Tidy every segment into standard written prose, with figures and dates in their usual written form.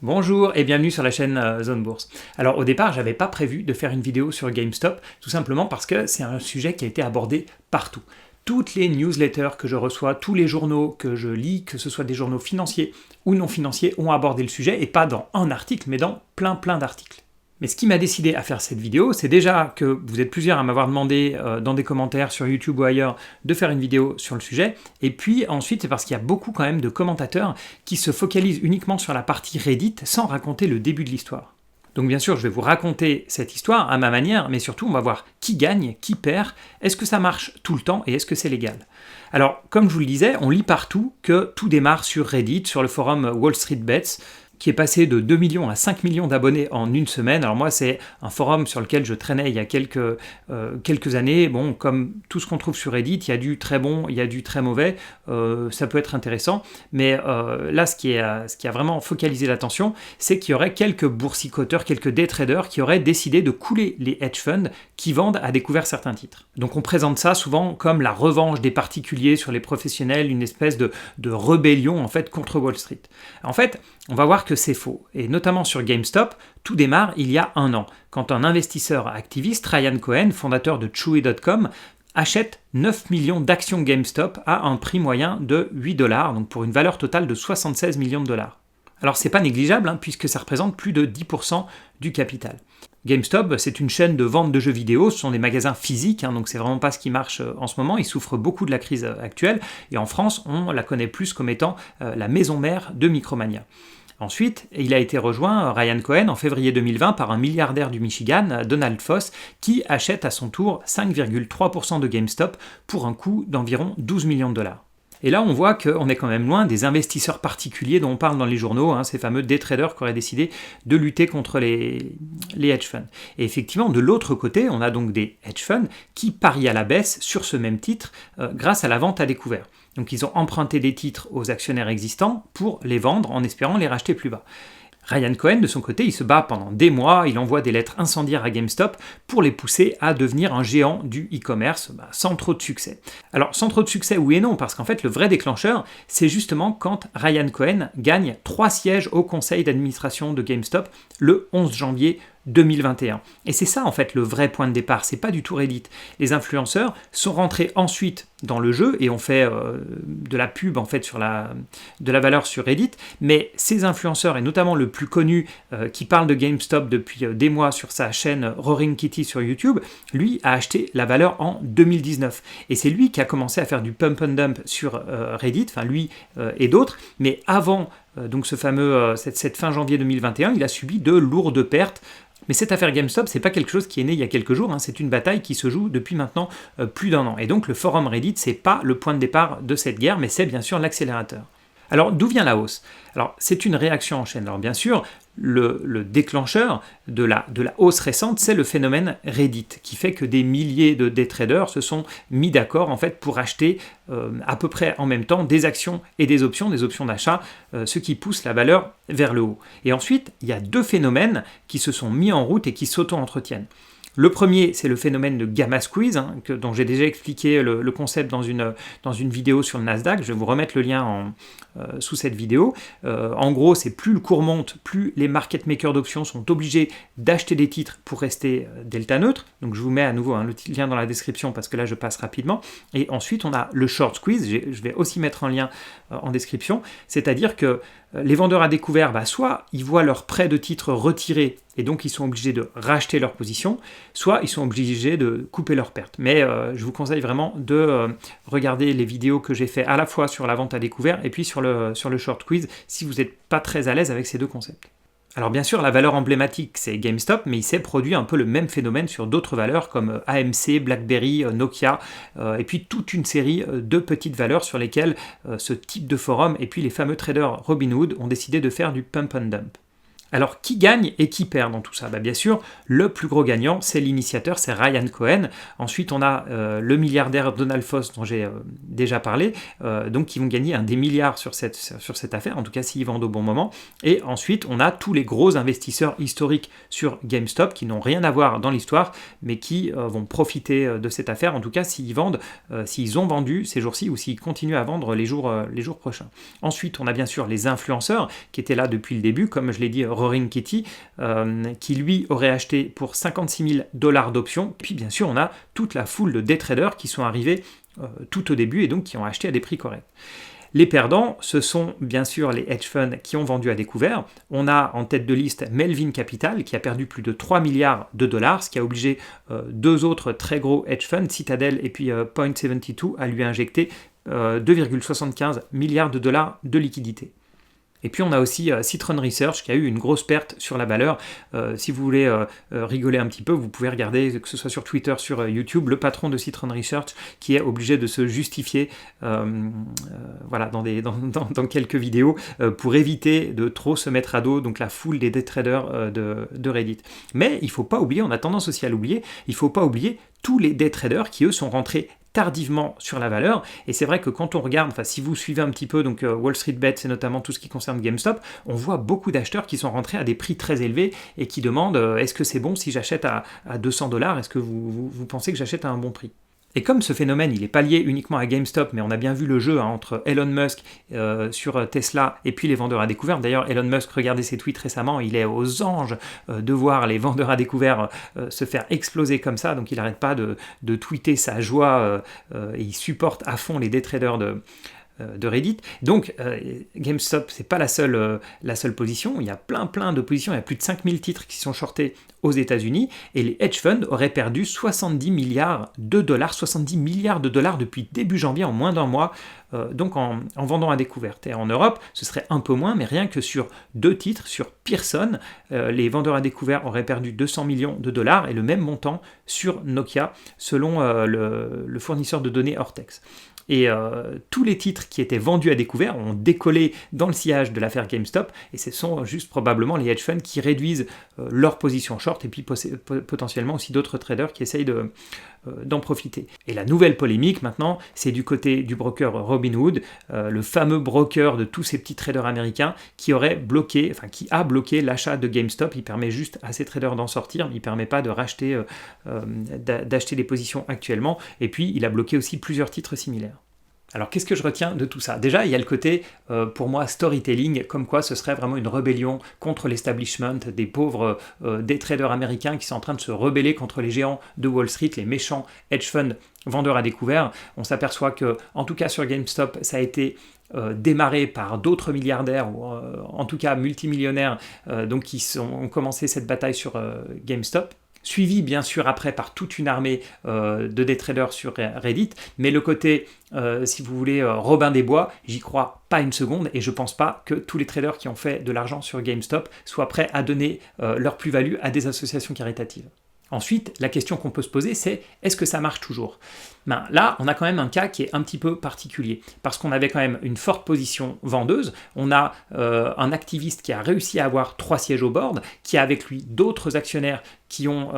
Bonjour et bienvenue sur la chaîne Zone Bourse. Alors au départ, j'avais pas prévu de faire une vidéo sur GameStop, tout simplement parce que c'est un sujet qui a été abordé partout. Toutes les newsletters que je reçois, tous les journaux que je lis, que ce soit des journaux financiers ou non financiers, ont abordé le sujet, et pas dans un article, mais dans plein d'articles. Mais ce qui m'a décidé à faire cette vidéo, c'est déjà que vous êtes plusieurs à m'avoir demandé dans des commentaires sur YouTube ou ailleurs de faire une vidéo sur le sujet, et puis ensuite c'est parce qu'il y a beaucoup quand même de commentateurs qui se focalisent uniquement sur la partie Reddit sans raconter le début de l'histoire. Donc bien sûr, je vais vous raconter cette histoire à ma manière, mais surtout on va voir qui gagne, qui perd, est-ce que ça marche tout le temps et est-ce que c'est légal. Alors comme je vous le disais, on lit partout que tout démarre sur Reddit, sur le forum Wall Street Bets, qui est passé de 2 millions à 5 millions d'abonnés en une semaine. Alors moi, c'est un forum sur lequel je traînais il y a quelques années. Bon, comme tout ce qu'on trouve sur Reddit, il y a du très bon, il y a du très mauvais. Ça peut être intéressant. Mais là, ce qui a vraiment focalisé l'attention, c'est qu'il y aurait quelques boursicoteurs, quelques day traders qui auraient décidé de couler les hedge funds qui vendent à découvert certains titres. Donc on présente ça souvent comme la revanche des particuliers sur les professionnels, une espèce de rébellion en fait contre Wall Street. En fait, on va voir que c'est faux, et notamment sur GameStop, tout démarre il y a un an, quand un investisseur activiste, Ryan Cohen, fondateur de Chewy.com, achète 9 millions d'actions GameStop à un prix moyen de 8 $, donc pour une valeur totale de 76 millions de dollars. Alors c'est pas négligeable, puisque ça représente plus de 10% du capital. GameStop, c'est une chaîne de vente de jeux vidéo, ce sont des magasins physiques, donc c'est vraiment pas ce qui marche en ce moment, ils souffrent beaucoup de la crise actuelle, et en France, on la connaît plus comme étant la maison mère de Micromania. Ensuite, il a été rejoint, Ryan Cohen, en février 2020 par un milliardaire du Michigan, Donald Foss, qui achète à son tour 5,3% de GameStop pour un coût d'environ 12 millions de dollars. Et là, on voit qu'on est quand même loin des investisseurs particuliers dont on parle dans les journaux, ces fameux day traders qui auraient décidé de lutter contre les hedge funds. Et effectivement, de l'autre côté, on a donc des hedge funds qui parient à la baisse sur ce même titre grâce à la vente à découvert. Donc ils ont emprunté des titres aux actionnaires existants pour les vendre en espérant les racheter plus bas. Ryan Cohen, de son côté, il se bat pendant des mois, il envoie des lettres incendiaires à GameStop pour les pousser à devenir un géant du e-commerce, sans trop de succès. Alors, sans trop de succès, oui et non, parce qu'en fait, le vrai déclencheur, c'est justement quand Ryan Cohen gagne 3 sièges au conseil d'administration de GameStop le 11 janvier 2021. Et c'est ça en fait le vrai point de départ, c'est pas du tout Reddit. Les influenceurs sont rentrés ensuite dans le jeu et ont fait de la pub en fait de la valeur sur Reddit, mais ces influenceurs, et notamment le plus connu qui parle de GameStop depuis des mois sur sa chaîne Roaring Kitty sur YouTube, lui a acheté la valeur en 2019. Et c'est lui qui a commencé à faire du pump and dump sur Reddit, enfin lui et d'autres, mais avant donc cette fin janvier 2021, il a subi de lourdes pertes. Mais cette affaire GameStop, c'est pas quelque chose qui est né il y a quelques jours, c'est une bataille qui se joue depuis maintenant plus d'un an. Et donc le forum Reddit, c'est pas le point de départ de cette guerre, mais c'est bien sûr l'accélérateur. Alors d'où vient la hausse ? Alors c'est une réaction en chaîne. Alors bien sûr, le déclencheur de la hausse récente, c'est le phénomène Reddit, qui fait que des milliers de day traders se sont mis d'accord en fait pour acheter à peu près en même temps des actions et des options d'achat, ce qui pousse la valeur vers le haut. Et ensuite, il y a deux phénomènes qui se sont mis en route et qui s'auto-entretiennent. Le premier, c'est le phénomène de gamma squeeze, dont j'ai déjà expliqué le concept dans une vidéo sur le Nasdaq. Je vais vous remettre le lien sous cette vidéo. En gros, c'est plus le cours monte, plus les market makers d'options sont obligés d'acheter des titres pour rester delta neutre. Donc je vous mets à nouveau le lien dans la description parce que là je passe rapidement. Et ensuite, on a le short squeeze. Je vais aussi mettre un lien en description. C'est-à-dire que les vendeurs à découvert, soit ils voient leur prêt de titres retiré et donc ils sont obligés de racheter leur position, soit ils sont obligés de couper leurs pertes. Mais je vous conseille vraiment de regarder les vidéos que j'ai fait à la fois sur la vente à découvert et puis sur le short squeeze si vous n'êtes pas très à l'aise avec ces deux concepts. Alors bien sûr, la valeur emblématique, c'est GameStop, mais il s'est produit un peu le même phénomène sur d'autres valeurs comme AMC, BlackBerry, Nokia, et puis toute une série de petites valeurs sur lesquelles ce type de forum et puis les fameux traders Robinhood ont décidé de faire du pump and dump. Alors, qui gagne et qui perd dans tout ça? Bien sûr, le plus gros gagnant, c'est l'initiateur, c'est Ryan Cohen. Ensuite, on a le milliardaire Donald Foss, dont j'ai déjà parlé, donc qui vont gagner des milliards sur cette affaire, en tout cas s'ils vendent au bon moment. Et ensuite, on a tous les gros investisseurs historiques sur GameStop qui n'ont rien à voir dans l'histoire, mais qui vont profiter de cette affaire, en tout cas s'ils vendent, s'ils ont vendu ces jours-ci ou s'ils continuent à vendre les jours prochains. Ensuite, on a bien sûr les influenceurs qui étaient là depuis le début, comme je l'ai dit, Roaring Kitty, qui lui aurait acheté pour 56 000 $ d'options. Puis bien sûr, on a toute la foule de day traders qui sont arrivés tout au début et donc qui ont acheté à des prix corrects. Les perdants, ce sont bien sûr les hedge funds qui ont vendu à découvert. On a en tête de liste Melvin Capital qui a perdu plus de 3 milliards de dollars, ce qui a obligé deux autres très gros hedge funds, Citadel et puis Point72, à lui injecter 2,75 milliards de dollars de liquidités. Et puis on a aussi Citron Research qui a eu une grosse perte sur la valeur. Si vous voulez rigoler un petit peu, vous pouvez regarder, que ce soit sur Twitter, sur YouTube, le patron de Citron Research qui est obligé de se justifier voilà, dans quelques vidéos pour éviter de trop se mettre à dos donc la foule des day traders de Reddit. Mais il ne faut pas oublier, on a tendance aussi à l'oublier, il ne faut pas oublier tous les day traders qui eux sont rentrés tardivement sur la valeur, et c'est vrai que quand on regarde, si vous suivez un petit peu donc Wall Street Bets et notamment tout ce qui concerne GameStop, on voit beaucoup d'acheteurs qui sont rentrés à des prix très élevés et qui demandent est-ce que c'est bon si j'achète à 200 $, est-ce que vous pensez que j'achète à un bon prix? Et comme ce phénomène, il n'est pas lié uniquement à GameStop, mais on a bien vu le jeu entre Elon Musk sur Tesla et puis les vendeurs à découvert. D'ailleurs, Elon Musk, regardez ses tweets récemment, il est aux anges de voir les vendeurs à découvert se faire exploser comme ça. Donc il n'arrête pas de tweeter sa joie et il supporte à fond les day traders de Reddit. Donc GameStop, c'est pas la seule position, il y a plein de positions, il y a plus de 5000 titres qui sont shortés aux États-Unis et les hedge funds auraient perdu 70 milliards de dollars depuis début janvier, en moins d'un mois, donc en vendant à découvert. Et en Europe, ce serait un peu moins, mais rien que sur 2 titres, sur Pearson, les vendeurs à découvert auraient perdu 200 millions de dollars et le même montant sur Nokia, selon le fournisseur de données Ortex. Et tous les titres qui étaient vendus à découvert ont décollé dans le sillage de l'affaire GameStop, et ce sont juste probablement les hedge funds qui réduisent leur position short, et puis potentiellement aussi d'autres traders qui essayent d'en profiter. Et la nouvelle polémique maintenant, c'est du côté du broker Robinhood, le fameux broker de tous ces petits traders américains qui a bloqué l'achat de GameStop. Il permet juste à ces traders d'en sortir, il ne permet pas de racheter, d'acheter des positions actuellement, et puis il a bloqué aussi plusieurs titres similaires. Alors qu'est-ce que je retiens de tout ça? Déjà, il y a le côté, pour moi, storytelling, comme quoi ce serait vraiment une rébellion contre l'establishment, des pauvres day traders américains qui sont en train de se rebeller contre les géants de Wall Street, les méchants hedge funds vendeurs à découvert. On s'aperçoit que, en tout cas sur GameStop, ça a été démarré par d'autres milliardaires, ou en tout cas multimillionnaires, donc qui ont commencé cette bataille sur GameStop. Suivi bien sûr après par toute une armée de day traders sur Reddit, mais le côté, si vous voulez, Robin des Bois, j'y crois pas une seconde, et je pense pas que tous les traders qui ont fait de l'argent sur GameStop soient prêts à donner leur plus-value à des associations caritatives. Ensuite, la question qu'on peut se poser, c'est est-ce que ça marche toujours? Là, on a quand même un cas qui est un petit peu particulier, parce qu'on avait quand même une forte position vendeuse, on a un activiste qui a réussi à avoir 3 sièges au board, qui a avec lui d'autres actionnaires qui ont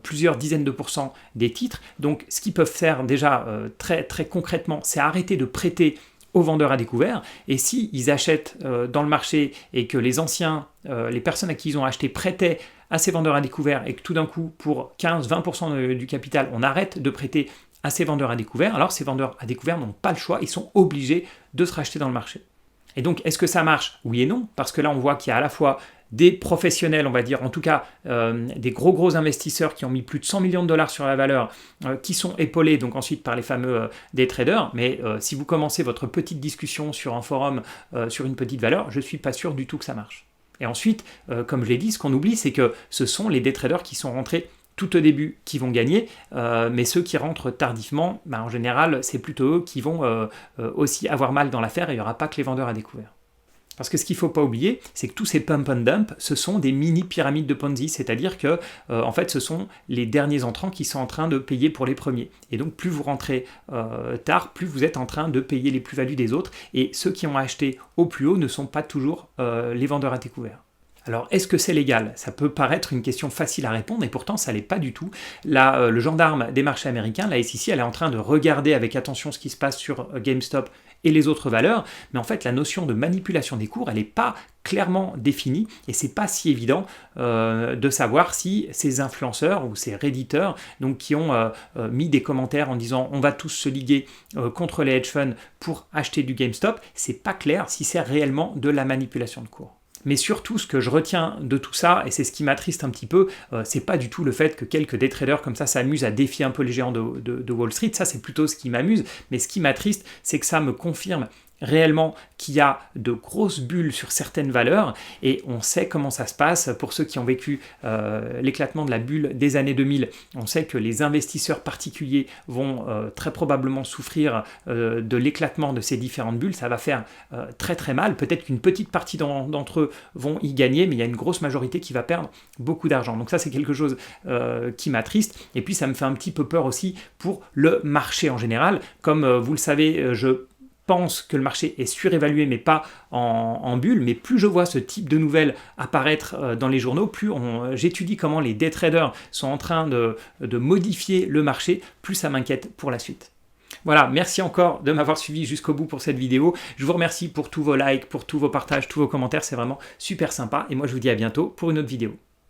plusieurs dizaines de pourcents des titres. Donc ce qu'ils peuvent faire déjà très, très concrètement, c'est arrêter de prêter aux vendeurs à découvert, et si ils achètent dans le marché et que les anciens, les personnes à qui ils ont acheté prêtaient à ces vendeurs à découvert, et que tout d'un coup, pour 15-20% du capital, on arrête de prêter à ces vendeurs à découvert, alors ces vendeurs à découvert n'ont pas le choix, ils sont obligés de se racheter dans le marché. Et donc, est-ce que ça marche? Oui et non, parce que là, on voit qu'il y a à la fois des professionnels, on va dire, en tout cas des gros investisseurs qui ont mis plus de 100 millions de dollars sur la valeur, qui sont épaulés donc ensuite par les fameux day traders, mais si vous commencez votre petite discussion sur un forum sur une petite valeur, je ne suis pas sûr du tout que ça marche. Et ensuite, comme je l'ai dit, ce qu'on oublie, c'est que ce sont les day traders qui sont rentrés tout au début qui vont gagner, mais ceux qui rentrent tardivement, en général, c'est plutôt eux qui vont aussi avoir mal dans l'affaire, et il n'y aura pas que les vendeurs à découvert. Parce que ce qu'il ne faut pas oublier, c'est que tous ces pump and dump, ce sont des mini-pyramides de Ponzi, c'est-à-dire que en fait, ce sont les derniers entrants qui sont en train de payer pour les premiers. Et donc, plus vous rentrez tard, plus vous êtes en train de payer les plus-values des autres, et ceux qui ont acheté au plus haut ne sont pas toujours les vendeurs à découvert. Alors, est-ce que c'est légal? Ça peut paraître une question facile à répondre, et pourtant, ça ne l'est pas du tout. Là, le gendarme des marchés américains, la SEC, elle est en train de regarder avec attention ce qui se passe sur GameStop et les autres valeurs, mais en fait, la notion de manipulation des cours, elle n'est pas clairement définie, et c'est pas si évident de savoir si ces influenceurs ou ces redditeurs donc, qui ont mis des commentaires en disant on va tous se liguer contre les hedge funds pour acheter du GameStop, c'est pas clair si c'est réellement de la manipulation de cours. Mais surtout, ce que je retiens de tout ça, et c'est ce qui m'attriste un petit peu, c'est pas du tout le fait que quelques day traders comme ça s'amusent à défier un peu les géants de Wall Street, ça c'est plutôt ce qui m'amuse, mais ce qui m'attriste, c'est que ça me confirme réellement qu'il y a de grosses bulles sur certaines valeurs, et on sait comment ça se passe. Pour ceux qui ont vécu l'éclatement de la bulle des années 2000, on sait que les investisseurs particuliers vont très probablement souffrir de l'éclatement de ces différentes bulles. Ça va faire très très mal. Peut-être qu'une petite partie d'entre eux vont y gagner, mais il y a une grosse majorité qui va perdre beaucoup d'argent. Donc ça, c'est quelque chose qui m'attriste, et puis ça me fait un petit peu peur aussi pour le marché en général. Comme vous le savez, je pense que le marché est surévalué, mais pas en bulle, mais plus je vois ce type de nouvelles apparaître dans les journaux, plus j'étudie comment les day traders sont en train de modifier le marché, plus ça m'inquiète pour la suite. Voilà, merci encore de m'avoir suivi jusqu'au bout pour cette vidéo. Je vous remercie pour tous vos likes, pour tous vos partages, tous vos commentaires, c'est vraiment super sympa, et moi je vous dis à bientôt pour une autre vidéo.